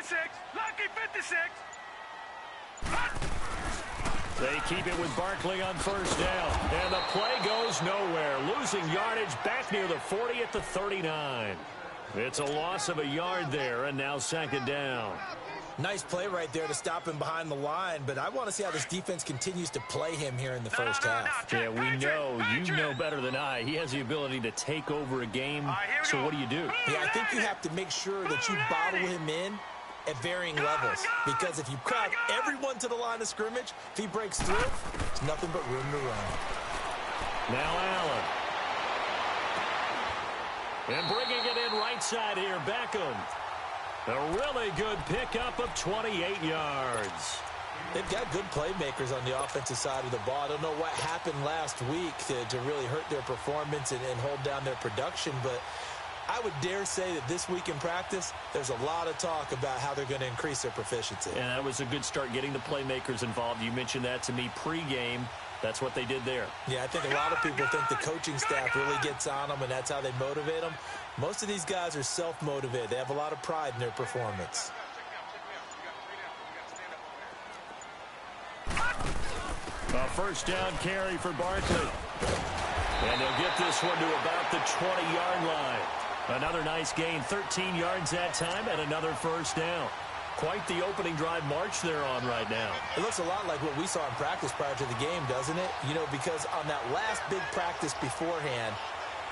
56. Lucky 56. They keep it with Barkley on first down. And the play goes nowhere. Losing yardage back near the 40 at the 39. It's a loss of a yard there, and now second down. Nice play right there to stop him behind the line, but I want to see how this defense continues to play him here in the first half. Yeah, we know. You know better than I. He has the ability to take over a game. So what do you do? Yeah, I think you have to make sure that you bottle him in at varying levels, because if you crowd everyone to the line of scrimmage, if he breaks through, there's nothing but room to run. Now Allen. And bringing it in right side here, Beckham. A really good pickup of 28 yards. They've got good playmakers on the offensive side of the ball. I don't know what happened last week to really hurt their performance and hold down their production, but I would dare say that this week in practice, there's a lot of talk about how they're going to increase their proficiency. And that was a good start getting the playmakers involved. You mentioned that to me pregame. That's what they did there. Yeah, I think a lot of people think the coaching staff really gets on them, and that's how they motivate them. Most of these guys are self-motivated. They have a lot of pride in their performance. A first down carry for Barkley. And they'll get this one to about the 20-yard line. Another nice gain, 13 yards that time, and another first down. Quite the opening drive march they're on right now. It looks a lot like what we saw in practice prior to the game, doesn't it? You know, because on that last big practice beforehand,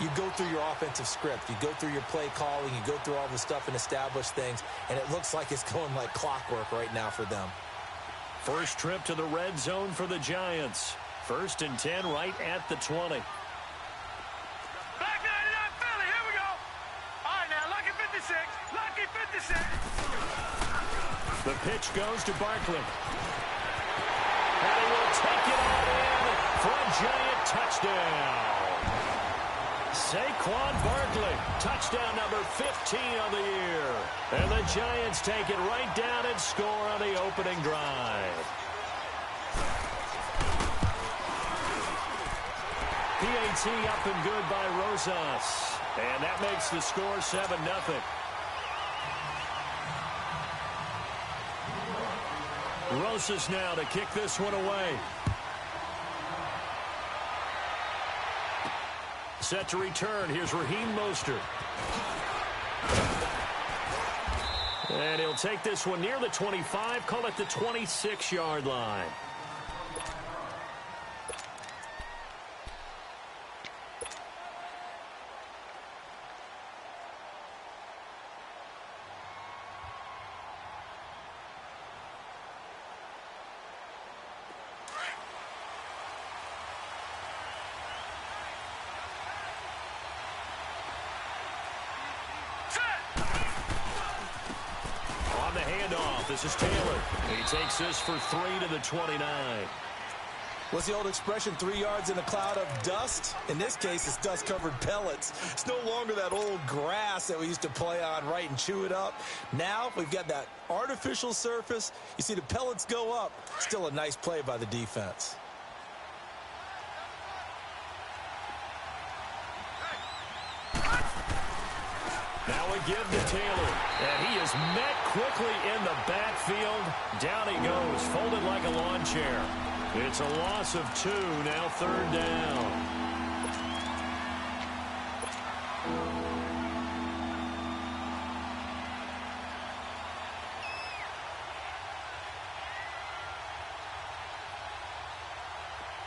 you go through your offensive script. You go through your play calling. You go through all the stuff and establish things. And it looks like it's going like clockwork right now for them. First trip to the red zone for the Giants. 1st and 10 right at the 20. Back 99 Philly. Here we go. All right, now, lucky 56. Lucky 56. The pitch goes to Barkley. And he will take it all in for a Giant touchdown. Saquon Barkley, touchdown number 15 of the year. And the Giants take it right down and score on the opening drive. PAT up and good by Rosas. And that makes the score 7-0. Rosas now to kick this one away. Set to return. Here's Raheem Mostert. And he'll take this one near the 25, call it the 26-yard line. This is Taylor. He takes this for 3 to the 29. What's the old expression, 3 yards in a cloud of dust? In this case, it's dust-covered pellets. It's no longer that old grass that we used to play on, right, and chew it up. Now we've got that artificial surface. You see the pellets go up. Still a nice play by the defense. Now we give to Taylor, and he is met quickly in the backfield. Down he goes, folded like a lawn chair. It's a loss of 2, now 3rd down.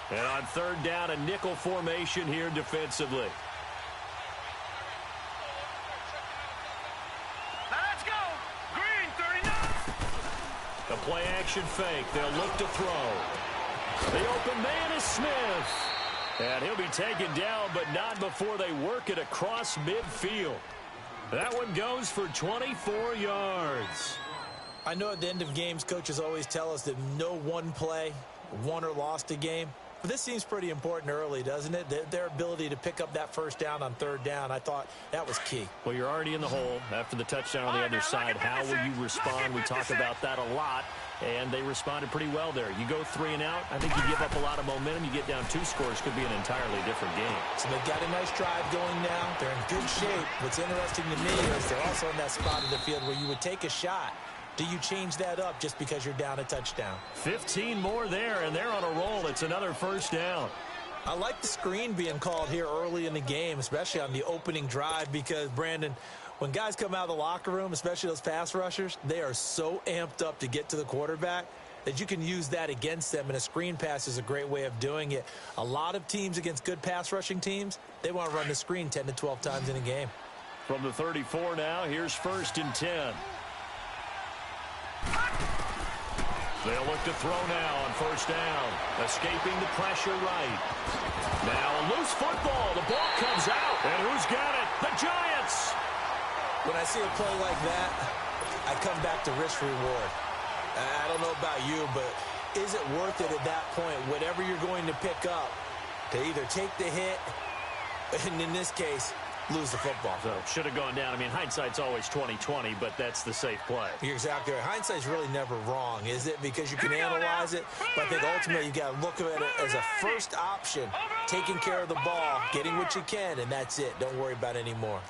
And on 3rd down, a nickel formation here defensively. Play action fake. They'll look to throw. The open man is Smith. And he'll be taken down, but not before they work it across midfield. That one goes for 24 yards. I know at the end of games, coaches always tell us that no one play won or lost a game. But this seems pretty important early, doesn't it? Their ability to pick up that first down on 3rd down, I thought that was key. Well, you're already in the hole after the touchdown on the other side. How will you respond? We talk about that a lot, and they responded pretty well there. You go 3 and out, I think you give up a lot of momentum. You get down 2 scores, could be an entirely different game. So they've got a nice drive going now. They're in good shape. What's interesting to me is they're also in that spot of the field where you would take a shot Do you change that up just because you're down a touchdown? 15 more there, and they're on a roll. It's another first down. I like the screen being called here early in the game, especially on the opening drive, because, Brandon, when guys come out of the locker room, especially those pass rushers, they are so amped up to get to the quarterback that you can use that against them, and a screen pass is a great way of doing it. A lot of teams against good pass rushing teams, they want to run the screen 10 to 12 times in a game. From the 34 now, here's 1st and 10. They'll look to throw now on 1st down. Escaping the pressure right. Now a loose football. The ball comes out. And who's got it? The Giants. When I see a play like that, I come back to risk reward. I don't know about you, but is it worth it at that point, whatever you're going to pick up, to either take the hit, and in this case, lose the football? So should have gone down. I mean, hindsight's always 20/20, but that's the safe play. You're exactly right. Hindsight's really never wrong, is it? Because you can analyze it, but I think ultimately you got to look at it as a first option, taking care of the ball, getting what you can, and that's it. Don't worry about it anymore.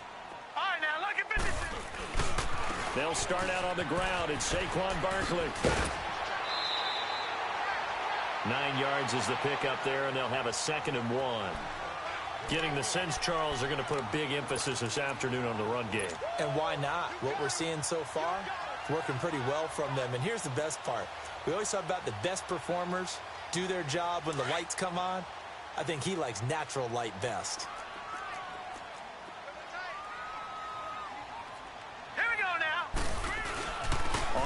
All right, now, look at 56. They'll start out on the ground. It's Saquon Barkley. 9 yards is the pickup there, and they'll have a 2nd and 1. Getting the sense, Charles, are going to put a big emphasis this afternoon on the run game. And why not? What we're seeing so far, working pretty well from them. And here's the best part. We always talk about the best performers do their job when the lights come on. I think he likes natural light best. Here we go now.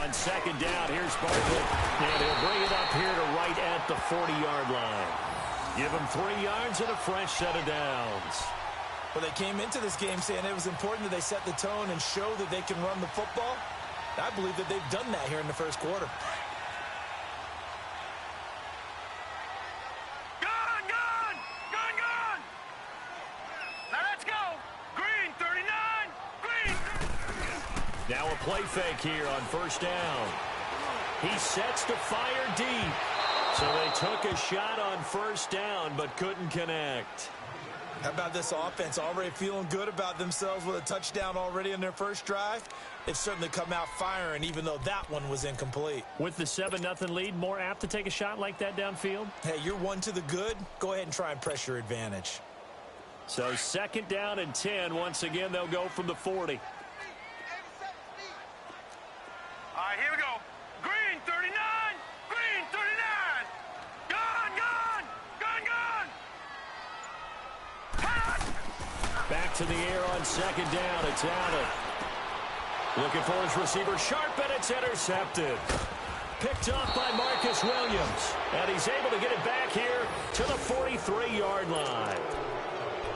On 2nd down, here's Barkley. And he'll bring it up here to right at the 40-yard line. Give them 3 yards and a fresh set of downs. Well, they came into this game saying it was important that they set the tone and show that they can run the football. I believe that they've done that here in the first quarter. Gone, gone, gone, gone. Now let's go. Green, 39. Green. Now a play fake here on 1st down. He sets to fire deep. So they took a shot on 1st down, but couldn't connect. How about this offense? Already feeling good about themselves with a touchdown already in their first drive. They've certainly come out firing, even though that one was incomplete. With the 7-0 lead, more apt to take a shot like that downfield? Hey, you're one to the good. Go ahead and try and press your advantage. So 2nd down and 10. Once again, they'll go from the 40. All right, here we go. Green, 39. Green, 39. Gone, gone, gone, gone. Back to the air on 2nd down. It's Allen. Looking for his receiver, sharp, and it's intercepted. Picked up by Marcus Williams. And he's able to get it back here to the 43-yard line.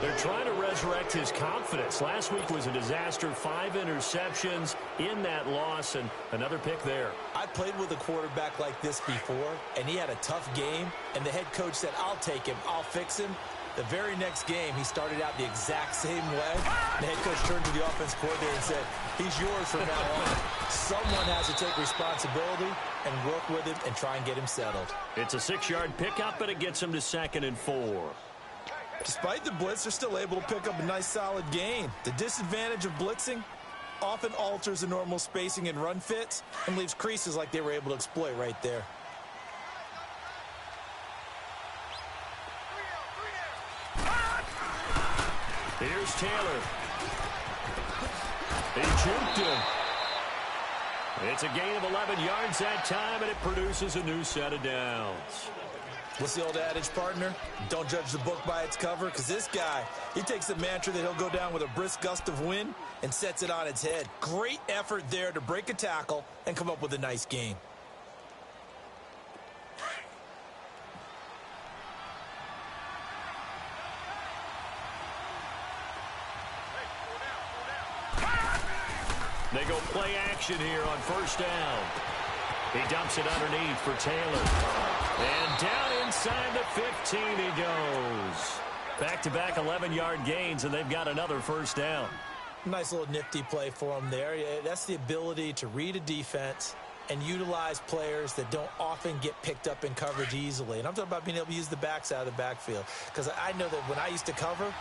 They're trying to resurrect his confidence. Last week was a disaster. 5 interceptions in that loss, and another pick there. I played with a quarterback like this before, and he had a tough game, and the head coach said, I'll take him, I'll fix him. The very next game, he started out the exact same way. The head coach turned to the offense coordinator and said, he's yours from now on. Someone has to take responsibility and work with him and try and get him settled. It's a 6-yard pickup, and it gets him to 2nd and 4. Despite the blitz, they're still able to pick up a nice solid gain. The disadvantage of blitzing often alters the normal spacing and run fits and leaves creases like they were able to exploit right there. Here's Taylor. He juked him. It's a gain of 11 yards that time, and it produces a new set of downs. What's the old adage, partner? Don't judge the book by its cover, because this guy, he takes the mantra that he'll go down with a brisk gust of wind and sets it on its head. Great effort there to break a tackle and come up with a nice gain. They go play action here on 1st down. He dumps it underneath for Taylor. And down inside the 15 he goes. Back-to-back 11-yard gains, and they've got another 1st down. Nice little nifty play for him there. That's the ability to read a defense and utilize players that don't often get picked up in coverage easily. And I'm talking about being able to use the backs out of the backfield. Because I know that when I used to cover,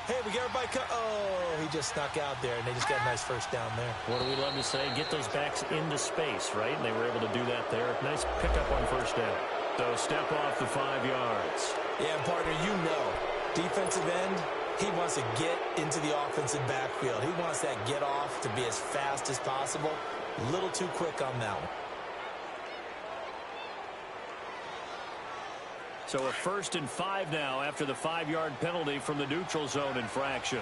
Hey, we got everybody oh, he just snuck out there, and they just got a nice first down there. What do we love to say? Get those backs into space, right? And they were able to do that there. Nice pickup on first down. So step off the 5 yards. Yeah, partner, you know, defensive end, he wants to get into the offensive backfield. He wants that get off to be as fast as possible. A little too quick on that one. So a 1st and 5 now after the 5-yard penalty from the neutral zone infraction.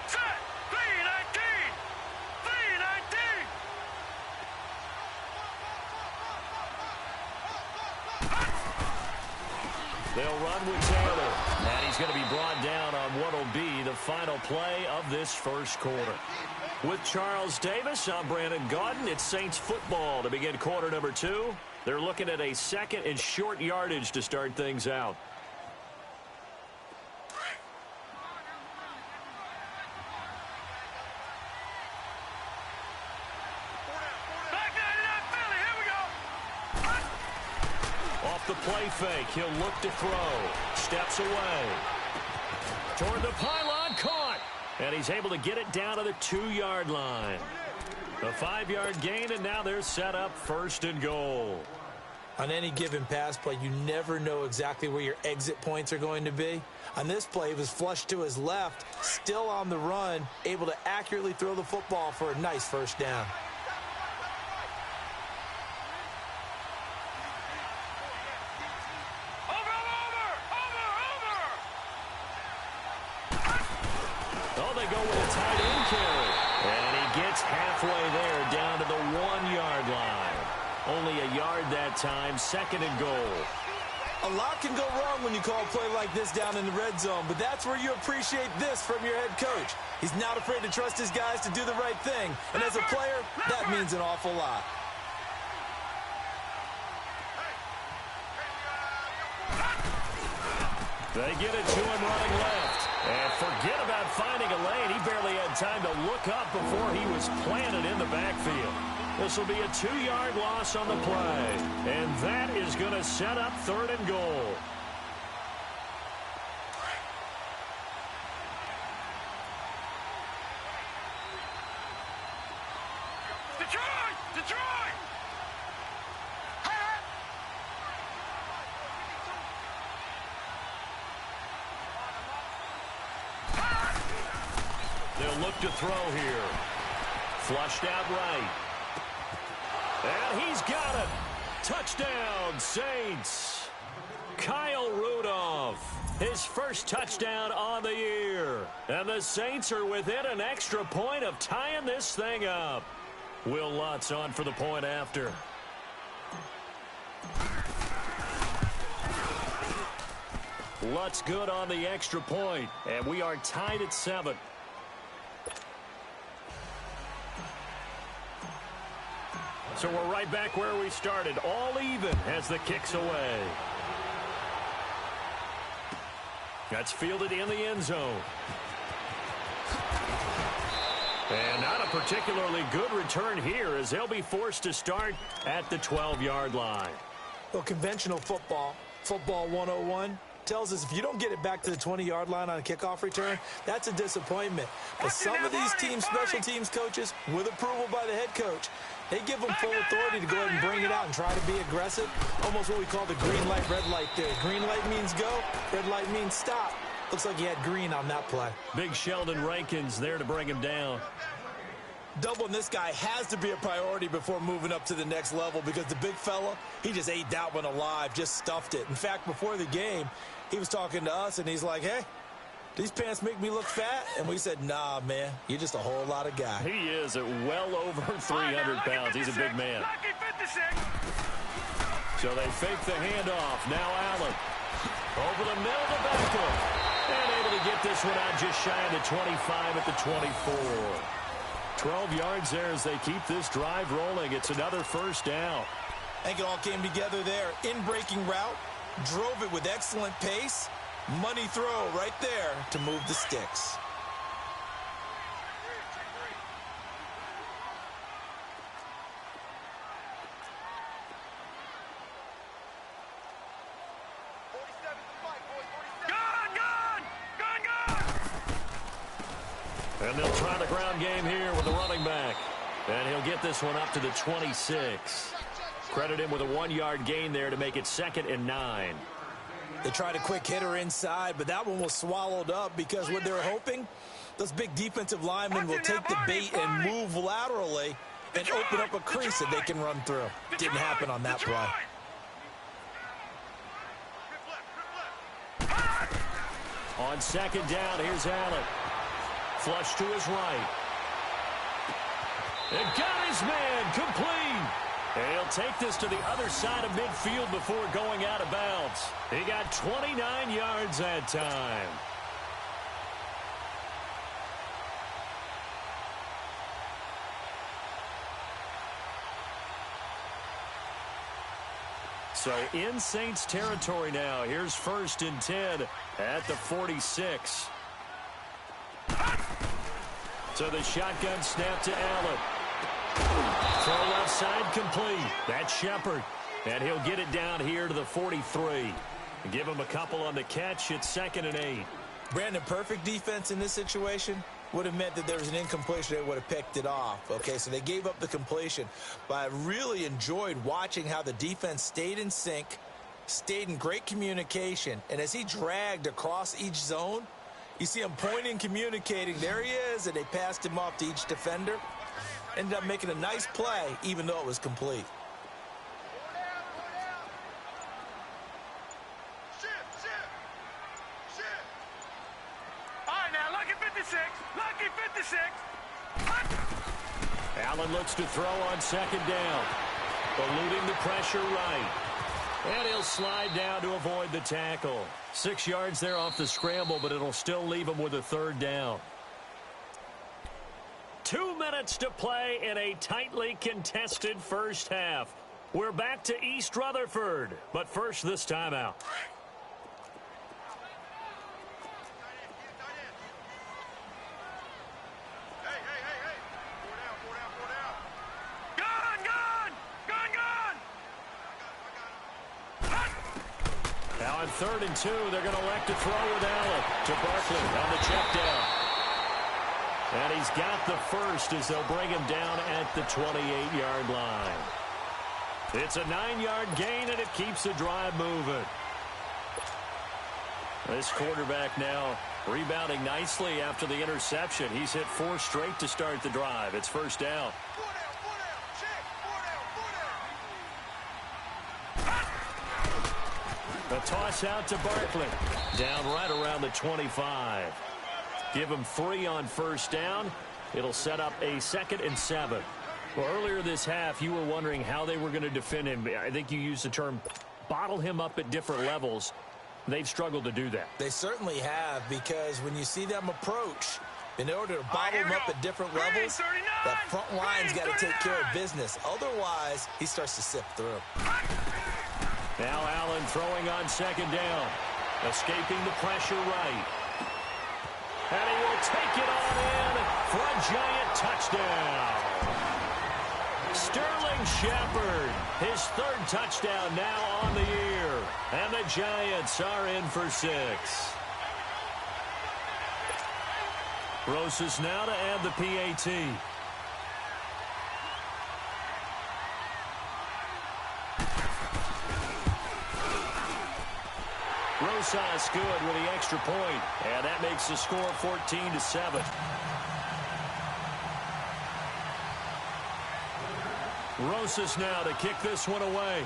Set. 319. 319. They'll run with Taylor. And he's going to be brought down on what will be the final play of this first quarter. With Charles Davis, I'm Brandon Gaudin. It's Saints football to begin quarter number 2. They're looking at a 2nd and short yardage to start things out. Back 99 Philly. Here we go. Off the play fake, he'll look to throw. Steps away. Toward the pylon, caught. And he's able to get it down to the 2-yard line. A 5-yard gain, and now they're set up 1st and goal. On any given pass play, you never know exactly where your exit points are going to be. On this play, he was flushed to his left, still on the run, able to accurately throw the football for a nice first down. Oh, they go with a tight end carry. And he gets halfway there down to the 1-yard line. Only a yard that time, 2nd and goal. A lot can go wrong when you call a play like this down in the red zone, but that's where you appreciate this from your head coach. He's not afraid to trust his guys to do the right thing, and as a player, that means an awful lot. They get it to him running left. And forget about finding a lane. He barely had time to look up before he was planted in the backfield. This will be a 2-yard loss on the play. And that is going to set up 3rd and goal. Detroit! Detroit! They'll look to throw here. Flushed out right. And he's got it. Touchdown, Saints. Kyle Rudolph, his first touchdown on the year. And the Saints are within an extra point of tying this thing up. Will Lutz on for the point after. Lutz good on the extra point, and we are tied at 7. So we're right back where we started, all even as the kick's away. That's fielded in the end zone. And not a particularly good return here as they'll be forced to start at the 12-yard line. Well, conventional football 101, tells us if you don't get it back to the 20-yard line on a kickoff return, that's a disappointment. But some of these teams, special teams coaches, with approval by the head coach, they give them full authority to go ahead and bring it out and try to be aggressive. Almost what we call the green light, red light theory. Green light means go, red light means stop. Looks like he had green on that play. Big Sheldon Rankins there to bring him down. Doubling this guy has to be a priority before moving up to the next level because the big fella, he just ate that one alive, just stuffed it. In fact, before the game, he was talking to us, and he's like, hey, these pants make me look fat? And we said, nah, man, you're just a whole lot of guy. He is at well over 300 pounds. He's a big man. So they fake the handoff. Now Allen. Over the middle to Beckham. And able to get this one out just shy of the 25 at the 24. 12 yards there as they keep this drive rolling. It's another first down. I think it all came together there. In-breaking route. Drove it with excellent pace. Money throw right there to move the sticks. Go! And they'll try the ground game here with the running back. And he'll get this one up to the 26. Credit him with a 1-yard gain there to make it 2nd and 9. They tried a quick hitter inside, but that one was swallowed up because what they're hoping, those big defensive linemen will take the bait and move laterally and open up a crease that they can run through. Didn't happen on that play. On 2nd down, here's Allen. Flush to his right. And got his man complete. And he'll take this to the other side of midfield before going out of bounds. He got 29 yards that time. So in Saints territory now. Here's 1st and 10 at the 46. So the shotgun snap to Allen. Throw left side complete. That's Shepard. And he'll get it down here to the 43. Give him a couple on the catch. It's 2nd and 8. Brandon, perfect defense in this situation would have meant that there was an incompletion. They would have picked it off. Okay, so they gave up the completion. But I really enjoyed watching how the defense stayed in sync, stayed in great communication. And as he dragged across each zone, you see him pointing, communicating. There he is, and they passed him off to each defender. Ended up making a nice play, even though it was complete. All right, now, lucky 56. Lucky 56. Allen looks to throw on 2nd down. Eluding the pressure right. And he'll slide down to avoid the tackle. 6 yards there off the scramble, but it'll still leave him with a 3rd down. 2 minutes to play in a tightly contested first half. We're back to East Rutherford, but first this timeout. Now on 3rd and 2, they're going to elect to throw with Allen to Barkley on the check down. And he's got the first as they'll bring him down at the 28-yard line. It's a 9-yard gain, and it keeps the drive moving. This quarterback now rebounding nicely after the interception. He's hit 4 straight to start the drive. It's 1st down. A toss out to Barkley. Down right around the 25. Give him 3 on 1st down. It'll set up a 2nd and 7. Well, earlier this half, you were wondering how they were going to defend him. I think you used the term bottle him up at different levels. They've struggled to do that. They certainly have, because when you see them approach, in order to bottle him up at different levels, that front line's got to take care of business. Otherwise, he starts to sift through. Now Allen throwing on 2nd down. Escaping the pressure right. And he will take it on in for a giant touchdown. Sterling Shepard, his 3rd touchdown now on the year. And the Giants are in for 6. Rosas now to add the PAT. Rosas good with the extra point, and that makes the score 14-7. Rosas now to kick this one away.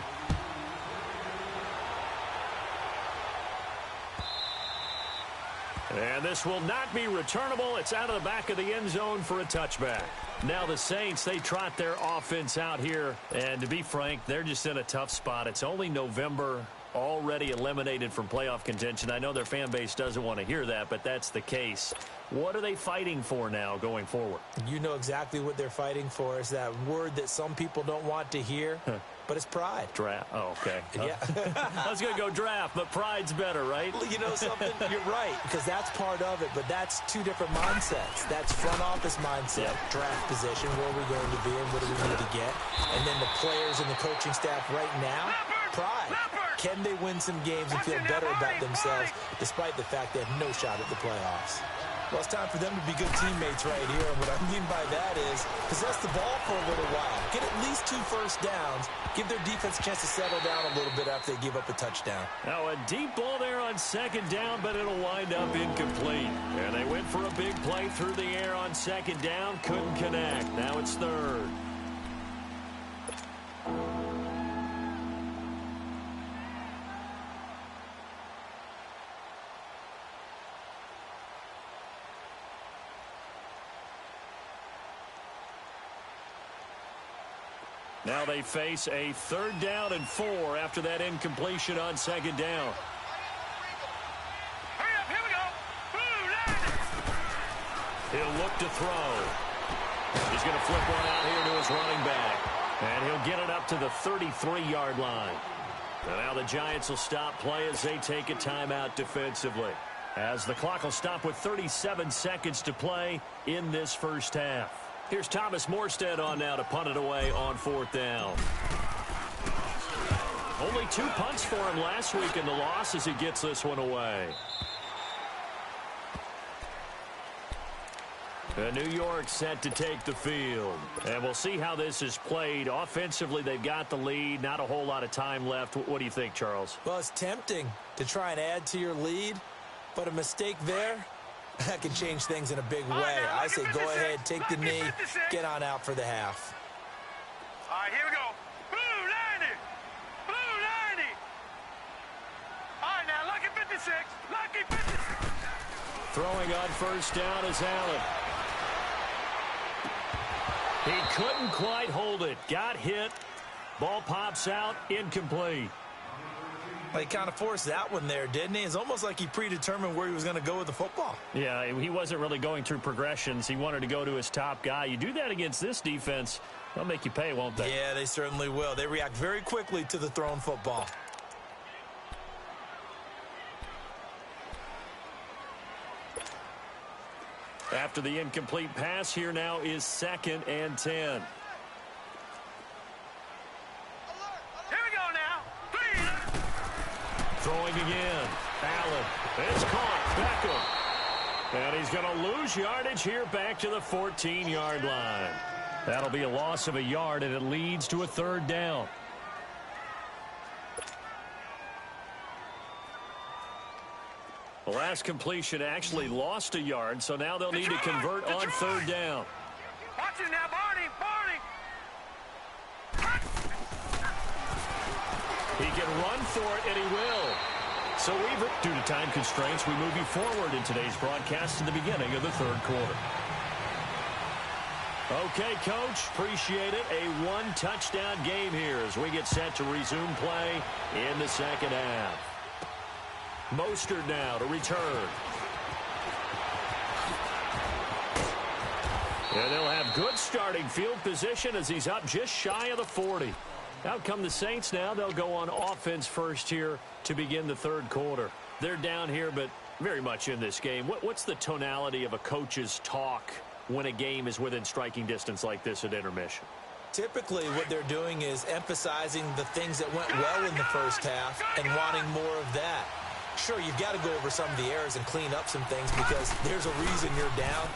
And this will not be returnable. It's out of the back of the end zone for a touchback. Now the Saints, they trot their offense out here. And to be frank, they're just in a tough spot. It's only November, already eliminated from playoff contention. I know their fan base doesn't want to hear that, but that's the case. What are they fighting for now going forward? You know exactly what they're fighting for. Is that word that some people don't want to hear, but it's pride. Draft. Oh, okay. Yeah. I was going to go draft, but pride's better, right? You know something? You're right, because that's part of it, but that's 2 different mindsets. That's front office mindset, draft position, where are we going to be and what do we need to get? And then the players and the coaching staff right now, pride. Can they win some games and feel better about themselves despite the fact they have no shot at the playoffs? Well, it's time for them to be good teammates right here. And what I mean by that is possess the ball for a little while. Get at least 2 first downs. Give their defense a chance to settle down a little bit after they give up a touchdown. Now a deep ball there on second down, but it'll wind up incomplete. And they went for a big play through the air on second down. Couldn't connect. Now it's third. Now they face a 3rd down and 4 after that incompletion on second down. Hurry up, here we go. He'll look to throw. He's going to flip one out here to his running back. And he'll get it up to the 33-yard line. And now the Giants will stop play as they take a timeout defensively. As the clock will stop with 37 seconds to play in this first half. Here's Thomas Morstead on now to punt it away on 4th down. Only 2 punts for him last week in the loss as he gets this one away. And New York set to take the field. And we'll see how this is played. Offensively, they've got the lead. Not a whole lot of time left. What do you think, Charles? Well, it's tempting to try and add to your lead, but a mistake there, that can change things in a big way. I say go ahead, take the knee, get on out for the half. All right, here we go. Blue 90. Blue 90. All right, now, lucky 56. Lucky 56. Throwing on first down is Allen. He couldn't quite hold it. Got hit. Ball pops out. Incomplete. Well, he kind of forced that one there, didn't he? It's almost like he predetermined where he was going to go with the football. Yeah, he wasn't really going through progressions. He wanted to go to his top guy. You do that against this defense, they'll make you pay, won't they? Yeah, they certainly will. They react very quickly to the thrown football. After the incomplete pass, here now is 2nd and 10. Throwing again. Allen. It's caught. Beckham. And he's going to lose yardage here back to the 14-yard line. That'll be a loss of a yard, and it leads to a 3rd down. The last completion actually lost a yard, so now they'll need to convert on 3rd down. Watch it now, Barney. He can run for it, and he will. So due to time constraints, we move you forward in today's broadcast to the beginning of the 3rd quarter. Okay, Coach, appreciate it. A 1-touchdown game here as we get set to resume play in the 2nd half. Mostert now to return. And they'll have good starting field position as he's up just shy of the 40. Out come the Saints now. They'll go on offense first here to begin the 3rd quarter. They're down here, but very much in this game. What's the tonality of a coach's talk when a game is within striking distance like this at intermission? Typically, what they're doing is emphasizing the things that went well in the first half and wanting more of that. Sure, you've got to go over some of the errors and clean up some things because there's a reason you're down.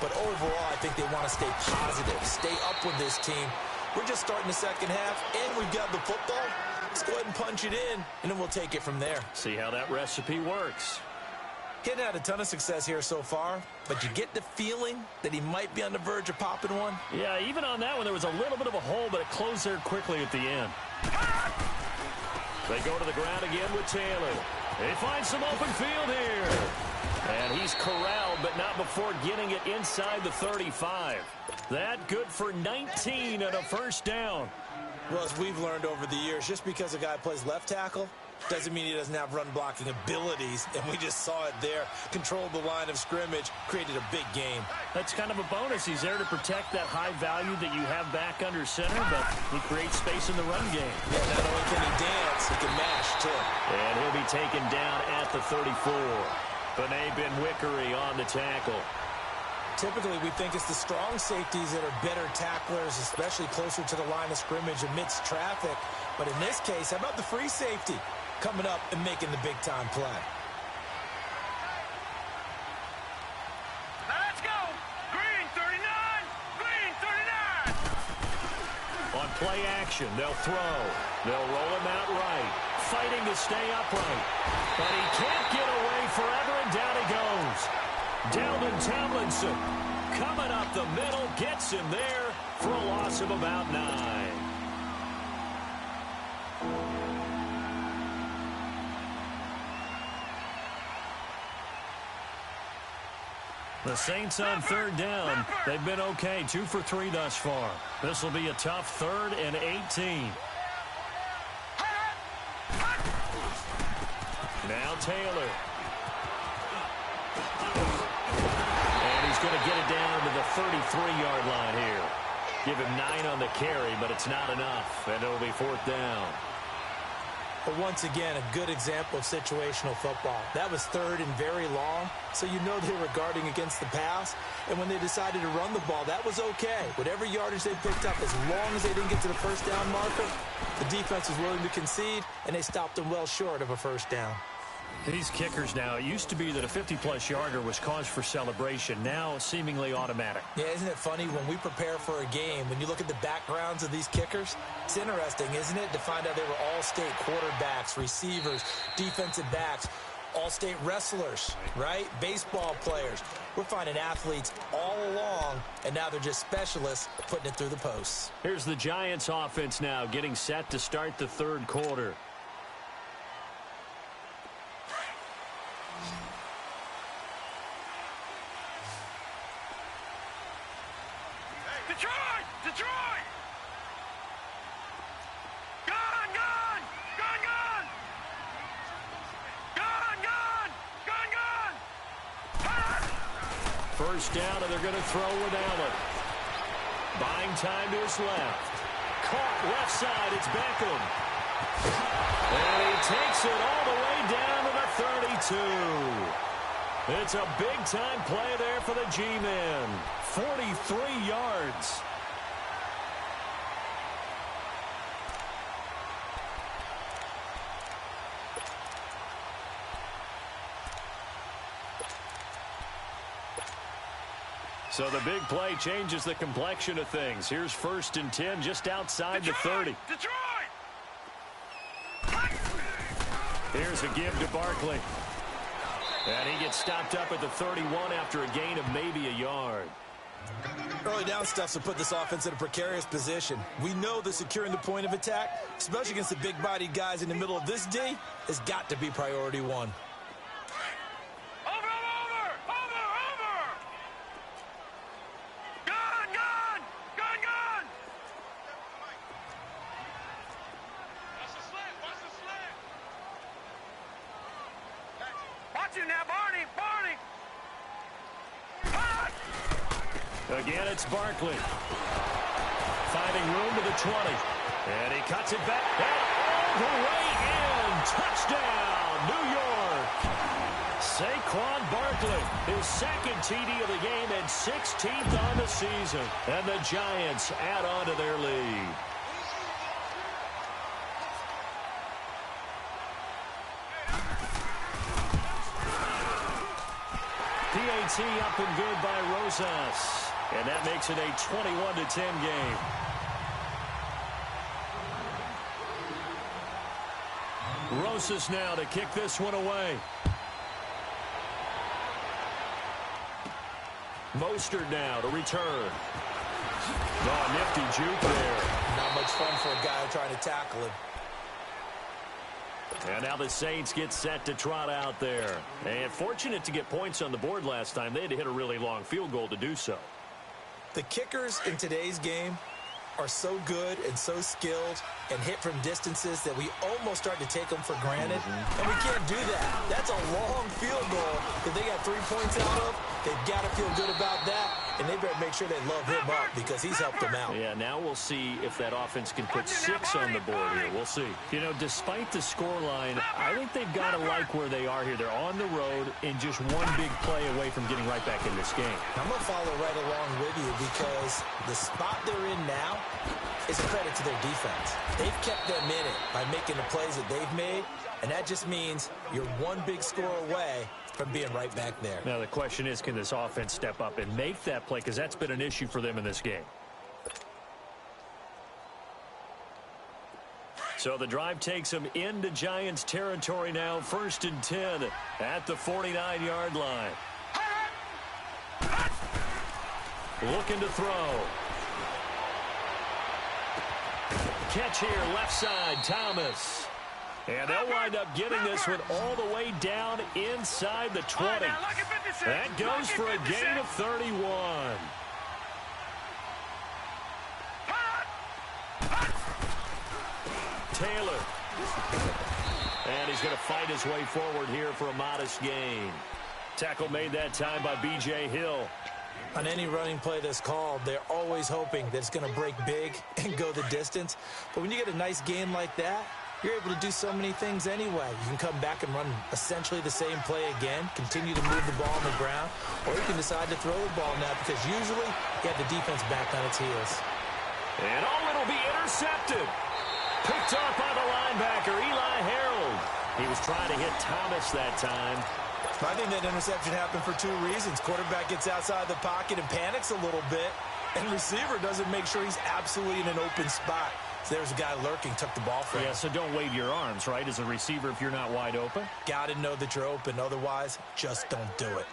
But overall, I think they want to stay positive, stay up with this team. We're just starting the 2nd half, and we've got the football. Let's go ahead and punch it in, and then we'll take it from there. See how that recipe works. He hadn't had a ton of success here so far, but you get the feeling that he might be on the verge of popping one. Yeah, even on that one, there was a little bit of a hole, but it closed there quickly at the end. They go to the ground again with Taylor. They find some open field here. And he's corralled, but not before getting it inside the 35. That good for 19 and a 1st down. Well, as we've learned over the years, just because a guy plays left tackle doesn't mean he doesn't have run-blocking abilities, and we just saw it there. Controlled the line of scrimmage, created a big game. That's kind of a bonus. He's there to protect that high value that you have back under center, but he creates space in the run game. Yeah, not only can he dance, he can mash, too. And he'll be taken down at the 34. Benet Ben-Wickery on the tackle. Typically, we think it's the strong safeties that are better tacklers, especially closer to the line of scrimmage amidst traffic. But in this case, how about the free safety coming up and making the big-time play? Play action. They'll throw. They'll roll him out right. Fighting to stay upright. But he can't get away forever, and down he goes. Dalvin Tomlinson coming up the middle, gets him there for a loss of about 9. The Saints on third down. They've been okay, 2 for 3 thus far. This will be a tough 3rd and 18. Now Taylor. And he's going to get it down to the 33-yard line here. Give him 9 on the carry, but it's not enough, and it'll be 4th down. But once again, a good example of situational football. That was 3rd and very long, so you know they were guarding against the pass. And when they decided to run the ball, that was okay. Whatever yardage they picked up, as long as they didn't get to the first down marker, the defense was willing to concede, and they stopped them well short of a first down. These kickers now, it used to be that a 50-plus yarder was cause for celebration. Now, seemingly automatic. Yeah, isn't it funny when we prepare for a game, when you look at the backgrounds of these kickers? It's interesting, isn't it, to find out they were all-state quarterbacks, receivers, defensive backs, all-state wrestlers, right? Baseball players. We're finding athletes all along, and now they're just specialists putting it through the posts. Here's the Giants offense now, getting set to start the 3rd quarter. Detroit! Detroit! Gone! Gone! Gone! Gone! Gone! Gone! Gone! Gone! Gone! First down, and they're going to throw without it. Buying time to his left. Caught left side. It's Beckham. And he takes it all the way down to the 32. It's a big-time play there for the G-men. 43 yards. So the big play changes the complexion of things. Here's 1st and 10 just outside the 30. Detroit! Here's a give to Barkley. And he gets stopped up at the 31 after a gain of maybe a yard. Early down stuff to put this offense in a precarious position. We know that securing the point of attack, especially against the big-bodied guys in the middle of this D, has got to be priority 1. Over! Over! Over! Over! Gone! Gone! Gone! Gone! Watch the slant! Watch the slant! Watch him now, Barney! Barney! Hot! Again, it's Barkley. Finding room to the 20. And he cuts it back. And all the way in. Touchdown, New York. Saquon Barkley, his 2nd TD of the game and 16th on the season. And the Giants add on to their lead. PAT up and good by Rosas. And that makes it a 21-10 game. Rosas now to kick this one away. Mostert now to return. Oh, nifty juke there. Not much fun for a guy trying to tackle him. And now the Saints get set to trot out there. And fortunate to get points on the board last time. They had to hit a really long field goal to do so. The kickers in today's game are so good and so skilled and hit from distances that we almost start to take them for granted. And we can't do that. That's a long field goal that they got 3 points out of. They've got to feel good about that. And they better make sure they love him up because he's helped them out. Yeah, now we'll see if that offense can put 6 on the board here. We'll see. You know, despite the scoreline, I think they've got to like where they are here. They're on the road and just one big play away from getting right back in this game. I'm going to follow right along with you because the spot they're in now is a credit to their defense. They've kept them in it by making the plays that they've made, and that just means you're one big score away from being right back there. Now the question is, can this offense step up and make that play? Because that's been an issue for them in this game. So the drive takes him into Giants territory now, 1st and 10 at the 49-yard line. Looking to throw. Catch here, left side, Thomas. And they'll wind up getting this one all the way down inside the 20. That goes for a gain of 31. Taylor. And he's going to fight his way forward here for a modest gain. Tackle made that time by B.J. Hill. On any running play that's called, they're always hoping that it's going to break big and go the distance. But when you get a nice gain like that, you're able to do so many things anyway. You can come back and run essentially the same play again, continue to move the ball on the ground, or you can decide to throw the ball now because usually you have the defense back on its heels. And it'll be intercepted. Picked off by the linebacker, Eli Harold. He was trying to hit Thomas that time. I think that interception happened for 2 reasons. Quarterback gets outside the pocket and panics a little bit, and receiver doesn't make sure he's absolutely in an open spot. So there's a guy lurking, took the ball from him. Yeah, so don't wave your arms, right, as a receiver if you're not wide open. Got to know that you're open. Otherwise, just don't do it.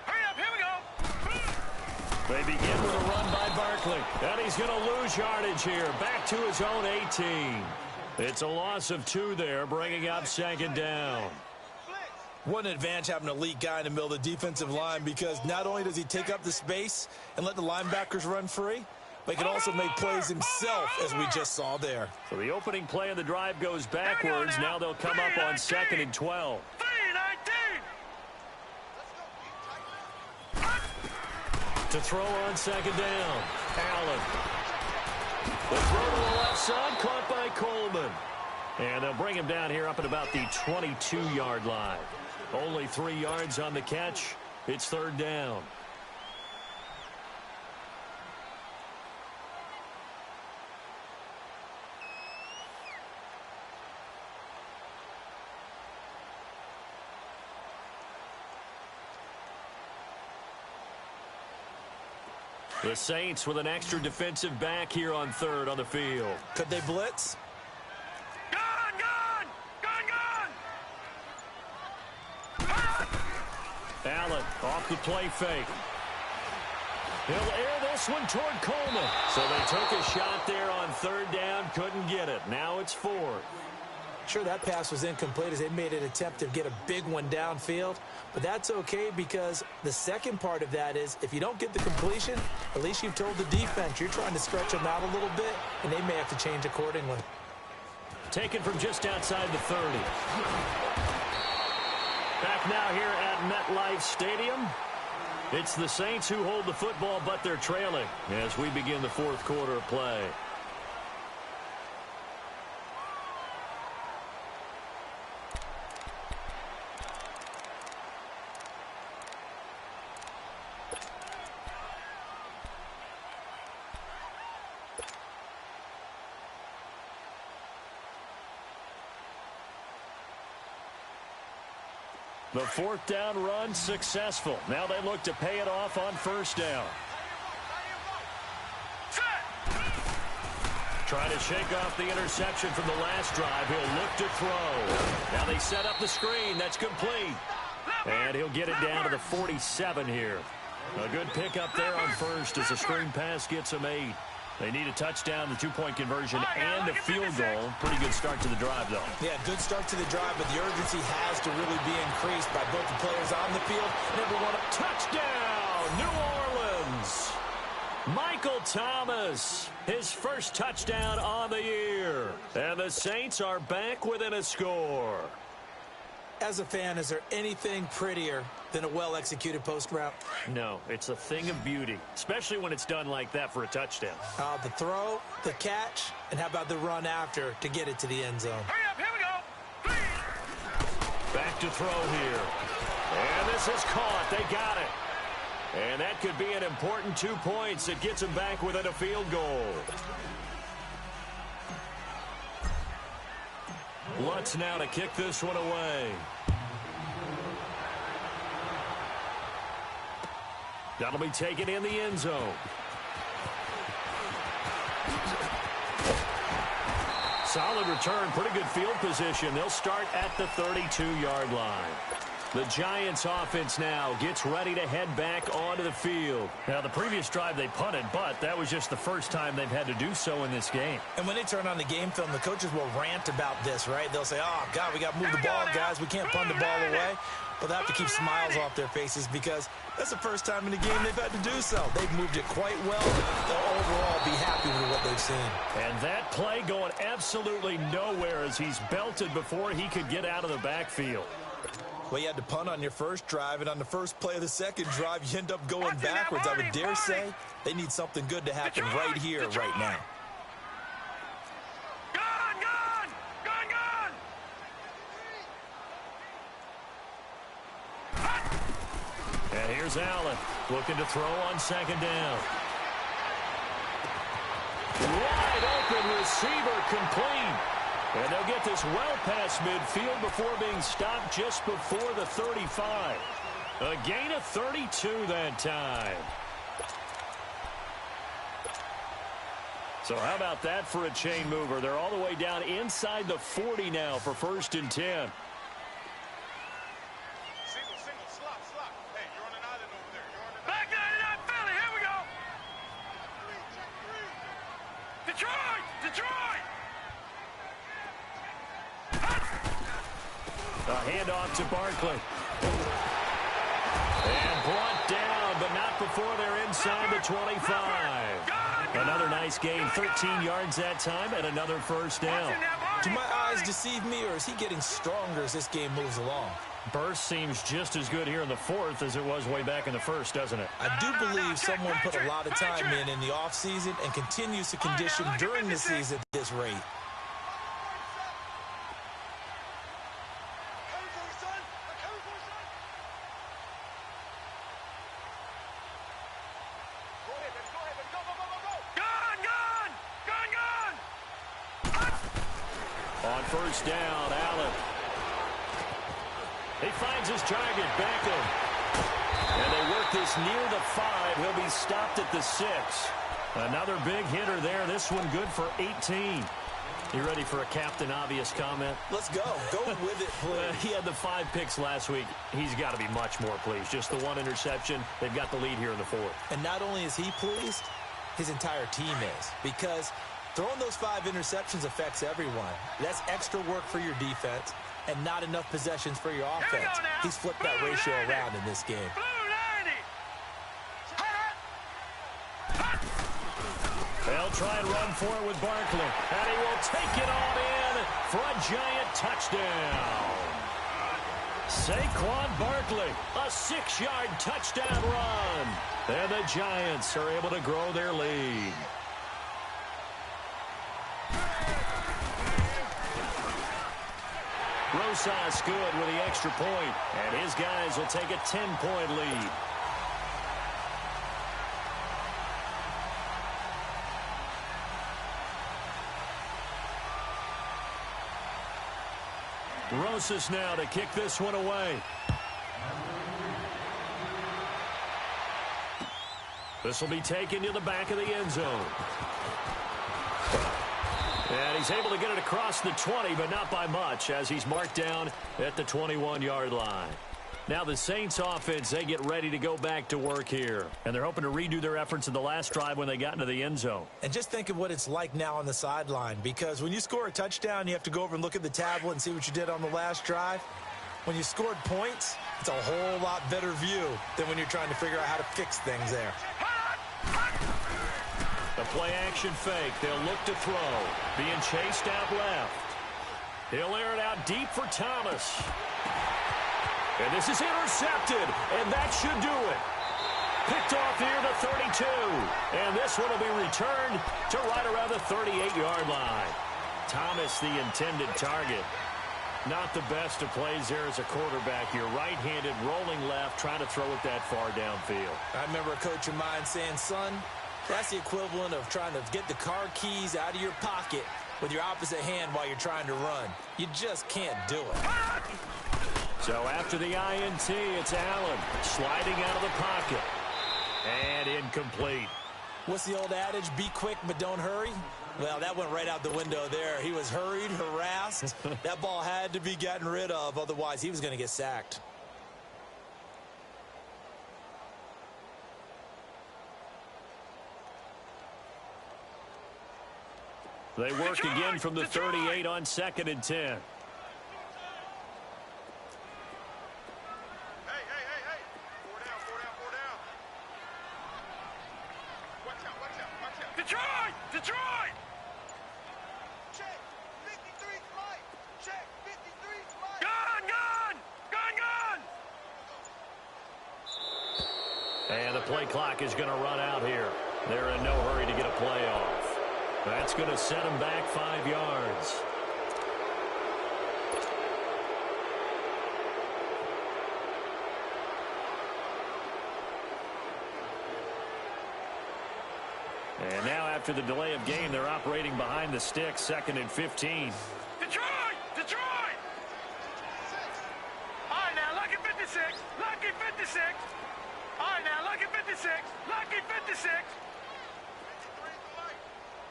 Hurry up, here we go. They begin with a run by Barkley. And he's going to lose yardage here. Back to his own 18. It's a loss of 2 there, bringing up 2nd down. What an advantage having an elite guy in the middle of the defensive line, because not only does he take up the space and let the linebackers run free, but he can also make plays himself, as we just saw there. So the opening play of the drive goes backwards. Now they'll come up on 2nd and 12. 3-19. To throw on 2nd down. Allen. The throw to the left side, caught by Coleman. And they'll bring him down here up at about the 22-yard line. Only 3 yards on the catch. It's 3rd down. The Saints with an extra defensive back here on 3rd on the field. Could they blitz? Allen off the play fake. He'll air this one toward Coleman. So they took a shot there on 3rd down, couldn't get it. Now it's 4th. Sure, that pass was incomplete as they made an attempt to get a big one downfield, but that's okay because the second part of that is if you don't get the completion, at least you've told the defense you're trying to stretch them out a little bit, and they may have to change accordingly. Taken from just outside the 30. Back now here at MetLife Stadium. It's the Saints who hold the football, but they're trailing as we begin the 4th quarter of play. The 4th down run successful. Now they look to pay it off on 1st down. Trying to shake off the interception from the last drive. He'll look to throw. Now they set up the screen. That's complete. And he'll get it down to the 47 here. A good pickup there on 1st as the screen pass gets him 8. They need a touchdown, the 2-point conversion, and a field goal. Pretty good start to the drive, though. Yeah, good start to the drive, but the urgency has to really be increased by both the players on the field and everyone up. Touchdown, New Orleans! Michael Thomas, his first touchdown on the year. And the Saints are back within a score. As a fan, is there anything prettier than a well-executed post route? No, it's a thing of beauty, especially when it's done like that for a touchdown. The throw, the catch, and how about the run after to get it to the end zone? Hurry up, here we go. Back to throw here. And this is caught. They got it. And that could be an important 2 points. It gets them back within a field goal. Lutz now to kick this one away. That'll be taken in the end zone. solid return, pretty good field position. They'll start at the 32-yard line. The Giants offense now gets ready to head back onto the field. Now, the previous drive they punted, but that was just the first time they've had to do so in this game. And when they turn on the game film, the coaches will rant about this, right? They'll say, oh, God, we got to move the ball, guys. We can't punt the ball away. But they have to keep smiles off their faces because that's the first time in the game they've had to do so. They've moved it quite well. They'll overall be happy with what they've seen. And that play going absolutely nowhere as he's belted before he could get out of the backfield. Well, you had to punt on your first drive, and on the first play of the second drive, you end up going backwards. I would dare say they need something good to happen right here, right now. And here's Allen looking to throw on second down. Wide open receiver complete. And they'll get this well past midfield before being stopped just before the 35. A gain of 32 that time. So how about that for a chain mover? They're all the way down inside the 40 now for 1st and 10. A handoff to Barkley. And brought down, but not before they're inside the 25. Another nice gain, 13 yards that time, and another 1st down. Do my eyes deceive me, or is he getting stronger as this game moves along? Burst seems just as good here in the 4th as it was way back in the 1st, doesn't it? I do believe someone put a lot of time in the offseason and continues to condition during the season at this rate. On 1st down, Allen. He finds his target, Beckham. And they work this near the 5. He'll be stopped at the 6. Another big hitter there. This one good for 18. You ready for a Captain Obvious comment? Let's go. Go with it, please. He had the 5 picks last week. He's got to be much more pleased. Just the 1 interception. They've got the lead here in the 4th. And not only is he pleased, his entire team is. Because throwing those 5 interceptions affects everyone. That's extra work for your defense and not enough possessions for your offense. He's flipped that ratio around in this game. They'll try and run for it with Barkley. And he will take it all in for a giant touchdown. Saquon Barkley, a 6-yard touchdown run. And the Giants are able to grow their lead. Rosas good with the extra point, and his guys will take a 10-point lead. Rosas now to kick this one away. This will be taken to the back of the end zone. And he's able to get it across the 20, but not by much, as he's marked down at the 21-yard line. Now the Saints offense, they get ready to go back to work here. And they're hoping to redo their efforts in the last drive when they got into the end zone. And just think of what it's like now on the sideline, because when you score a touchdown, you have to go over and look at the tablet and see what you did on the last drive. When you scored points, it's a whole lot better view than when you're trying to figure out how to fix things there. The play-action fake. They'll look to throw. Being chased out left. He'll air it out deep for Thomas. And this is intercepted, and that should do it. Picked off near the 32. And this one will be returned to right around the 38-yard line. Thomas, the intended target. Not the best of plays there as a quarterback. You're right-handed, rolling left, trying to throw it that far downfield. I remember a coach of mine saying, son, that's the equivalent of trying to get the car keys out of your pocket with your opposite hand while you're trying to run. You just can't do it. So after the INT, it's Allen sliding out of the pocket. And incomplete. What's the old adage? Be quick, but don't hurry. Well, that went right out the window there. He was hurried, harassed. That ball had to be gotten rid of. Otherwise, he was going to get sacked. They work again from the 38 on 2nd and 10. Hey, Four down. Watch out. Detroit! Check, 53's right. Check, 53's right. Gun! And the play clock is going to run out here. They're in no hurry to get a play off. That's going to set them back 5 yards. And now after the delay of game, they're operating behind the sticks, 2nd and 15. Detroit! All right, now, lucky 56. All right, now, lucky 56.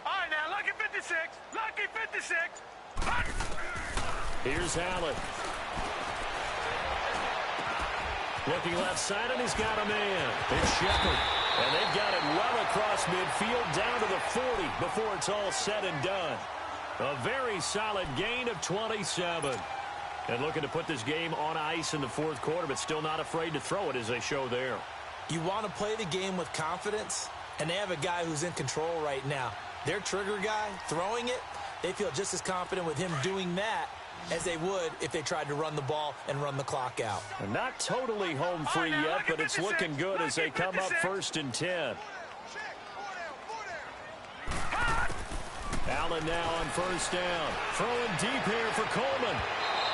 All right, now, lucky 56. Here's Allen. Looking left side, and he's got a man. It's Shepard. And they've got it well across midfield down to the 40 before it's all said and done. A very solid gain of 27. And looking to put this game on ice in the 4th quarter, but still not afraid to throw it as they show there. You want to play the game with confidence, and they have a guy who's in control right now. Their trigger guy, throwing it, they feel just as confident with him doing that as they would if they tried to run the ball and run the clock out. And not totally home free yet, but it's looking good as they come up 1st and 10. Allen now on 1st down. Throwing deep here for Coleman.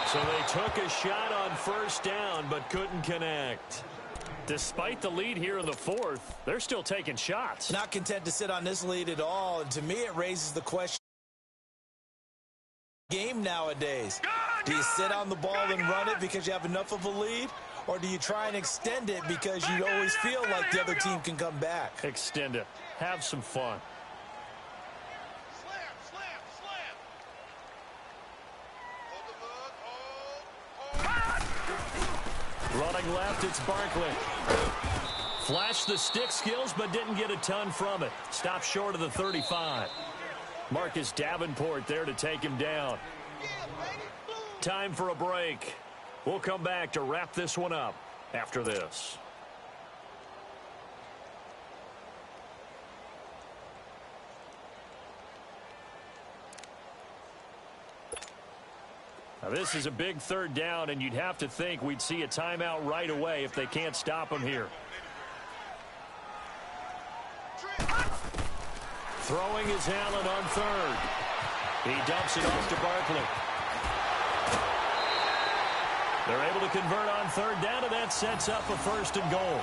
So they took a shot on 1st down, but couldn't connect. Despite the lead here in the 4th, they're still taking shots. Not content to sit on this lead at all. And to me, it raises the question. Game nowadays. Do you sit on the ball and run it because you have enough of a lead? Or do you try and extend it because you always feel like the other team can come back? Extend it. Have some fun. Running left, it's Barkley. Flashed the stick skills, but didn't get a ton from it. Stopped short of the 35. Marcus Davenport there to take him down. Time for a break. We'll come back to wrap this one up after this. Now, this is a big 3rd down, and you'd have to think we'd see a timeout right away if they can't stop him here. Throwing is Allen on 3rd. He dumps it off to Barkley. They're able to convert on 3rd down, and that sets up a 1st and goal.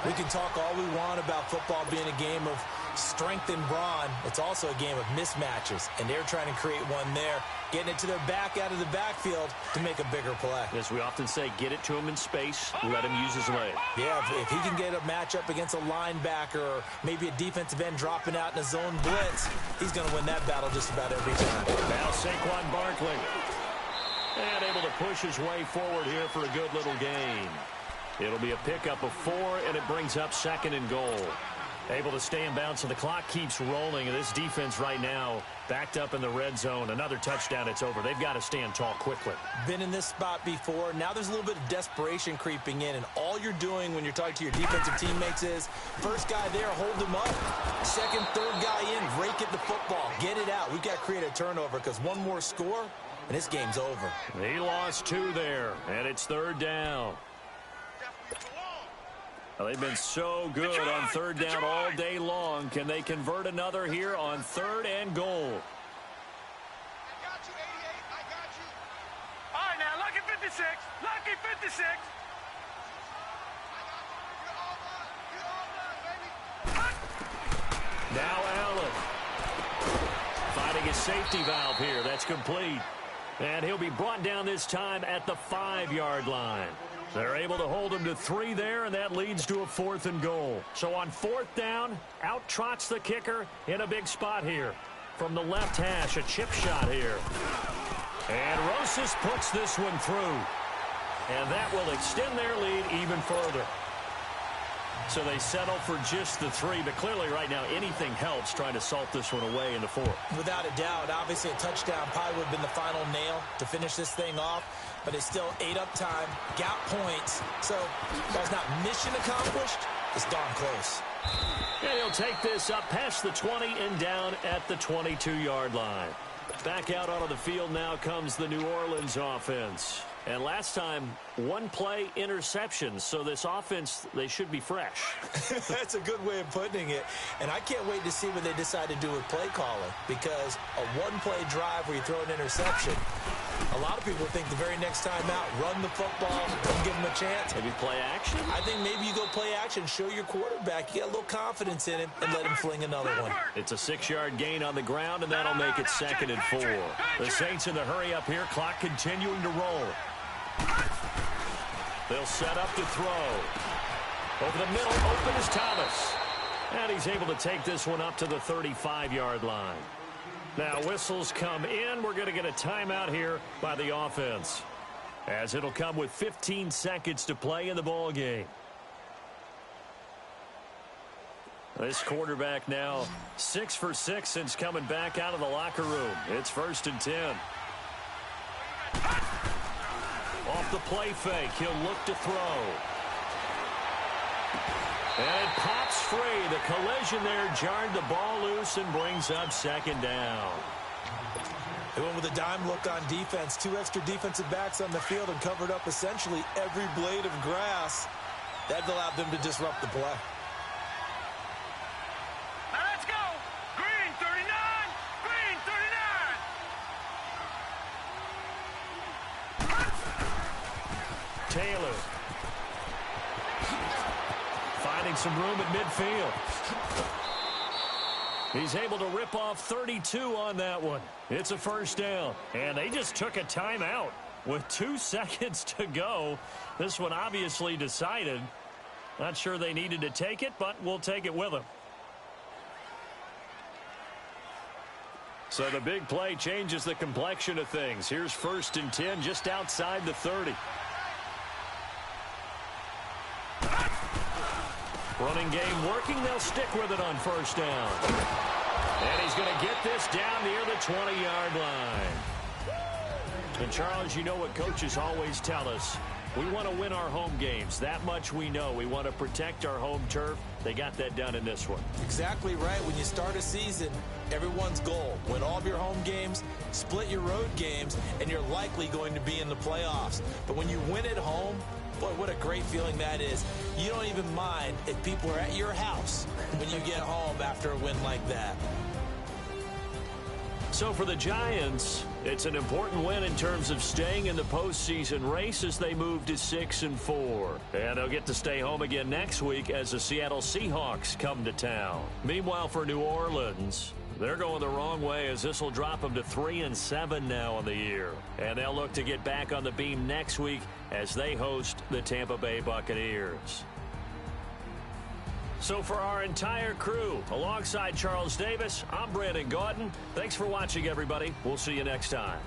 We can talk all we want about football being a game of strength and brawn. It's also a game of mismatches, and they're trying to create one there, getting it to their back out of the backfield to make a bigger play. As we often say, get it to him in space, let him use his leg. Yeah, if he can get a matchup against a linebacker or maybe a defensive end dropping out in a zone blitz, he's going to win that battle just about every time. Now Saquon Barkley. And able to push his way forward here for a good little gain. It'll be a pickup of 4, and it brings up 2nd and goal. Able to stay in bounds, and the clock keeps rolling. And this defense right now backed up in the red zone. Another touchdown, it's over. They've got to stand tall quickly. Been in this spot before. Now there's a little bit of desperation creeping in, and all you're doing when you're talking to your defensive teammates is, first guy there, hold him up. 2nd, 3rd guy in, rake at the football. Get it out. We've got to create a turnover because one more score, and this game's over. He lost 2 there, and it's 3rd down. Well, they've been so good on 3rd down all day long. Can they convert another here on 3rd and goal? I got you, 88. I got you. All right, now, lucky 56. Lucky 56. Now Allen. Finding his safety valve here. That's complete. And he'll be brought down this time at the 5-yard line. They're able to hold him to 3 there, and that leads to a 4th and goal. So on 4th down, out trots the kicker in a big spot here. From the left hash, a chip shot here. And Rosas puts this one through. And that will extend their lead even further. So they settle for just the 3, but clearly right now anything helps trying to salt this one away in the 4th. Without a doubt, obviously a touchdown probably would have been the final nail to finish this thing off, but it's still 8 up time, got points, so while it's not mission accomplished, it's darn close. And he'll take this up past the 20 and down at the 22-yard line. Back out onto the field now comes the New Orleans offense. And last time, 1-play interception. So this offense, they should be fresh. That's a good way of putting it. And I can't wait to see what they decide to do with play calling. Because a 1-play drive where you throw an interception, a lot of people think the very next time out, run the football, don't give them a chance. Maybe play action? I think maybe you go play action, show your quarterback, you get a little confidence in him, and let him fling another one. It's a 6-yard gain on the ground, and that'll make it 2nd and 4. The Saints in the hurry up here, clock continuing to roll. They'll set up to throw. Over the middle, open is Thomas. And he's able to take this one up to the 35-yard line. Now whistles come in. We're going to get a timeout here by the offense, as it'll come with 15 seconds to play in the ball game. This quarterback now 6 for 6 since coming back out of the locker room. It's 1st and 10. Off the play fake, he'll look to throw. And it pops free. The collision there jarred the ball loose and brings up 2nd down. They went with a dime look on defense. 2 extra defensive backs on the field and covered up essentially every blade of grass. That allowed them to disrupt the play. Now let's go. Green 39. Green 39. Taylor finding some room at midfield. He's able to rip off 32 on that one. It's a 1st down. And they just took a timeout with 2 seconds to go. This one obviously decided. Not sure they needed to take it, but we'll take it with them. So the big play changes the complexion of things. Here's 1st and 10 just outside the 30. Running game working. They'll stick with it on 1st down. And he's going to get this down near the 20-yard line. And, Charles, you know what coaches always tell us. We want to win our home games. That much we know. We want to protect our home turf. They got that done in this one. Exactly right. When you start a season, everyone's goal: win all of your home games, split your road games, and you're likely going to be in the playoffs. But when you win at home, boy, what a great feeling that is. You don't even mind if people are at your house when you get home after a win like that. So for the Giants, it's an important win in terms of staying in the postseason race as they move to 6 and 4. And they'll get to stay home again next week as the Seattle Seahawks come to town. Meanwhile, for New Orleans, they're going the wrong way as this will drop them to 3 and 7 now on the year. And they'll look to get back on the beam next week as they host the Tampa Bay Buccaneers. So for our entire crew, alongside Charles Davis, I'm Brandon Gaudin. Thanks for watching, everybody. We'll see you next time.